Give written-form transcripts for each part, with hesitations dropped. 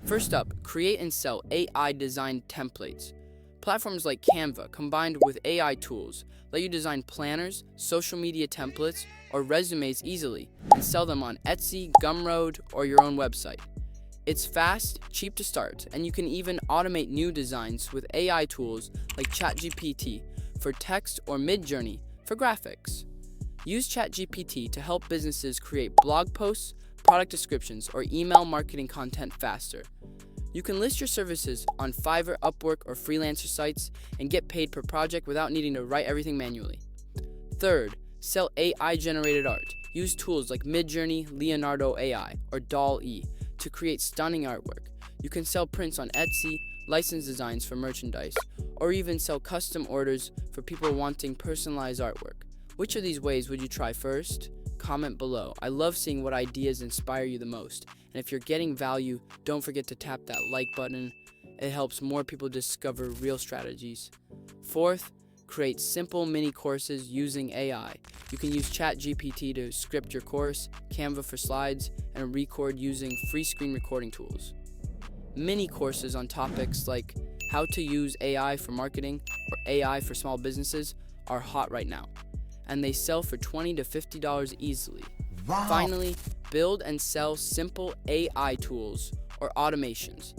First up, create and sell AI-designed templates. Platforms like Canva, combined with AI tools, let you design planners, social media templates, or resumes easily and sell them on Etsy, Gumroad, or your own website. It's fast, cheap to start, and you can even automate new designs with AI tools like ChatGPT for text or Midjourney for graphics. Use ChatGPT to help businesses create blog posts, product descriptions, or email marketing content faster. You can list your services on Fiverr, Upwork, or freelancer sites and get paid per project without needing to write everything manually. Third, sell AI-generated art. Use tools like Midjourney, Leonardo AI, or DALL-E to create stunning artwork. You can sell prints on Etsy, license designs for merchandise, or even sell custom orders for people wanting personalized artwork. Which of these ways would you try first? Comment below. I love seeing what ideas inspire you the most. And if you're getting value, don't forget to tap that like button. It helps more people discover real strategies. Fourth, create simple mini courses using AI. You can use ChatGPT to script your course, Canva for slides, and record using free screen recording tools. Mini courses on topics like how to use AI for marketing or AI for small businesses are hot right now, and they sell for $20 to $50 easily. Wow. Finally, build and sell simple AI tools or automations.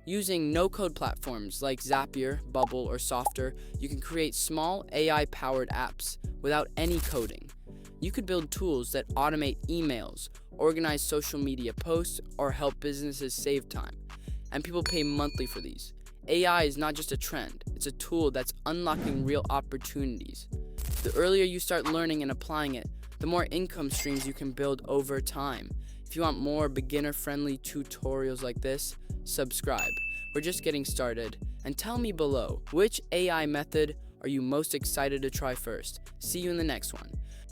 Using no-code platforms like Zapier, Bubble, or Softer, you can create small AI-powered apps without any coding. You could build tools that automate emails, organize social media posts, or help businesses save time. And people pay monthly for these. AI is not just a trend, it's a tool that's unlocking real opportunities. The earlier you start learning and applying it, the more income streams you can build over time. If you want more beginner-friendly tutorials like this, subscribe. We're just getting started. And tell me below, which AI method are you most excited to try first? See you in the next one.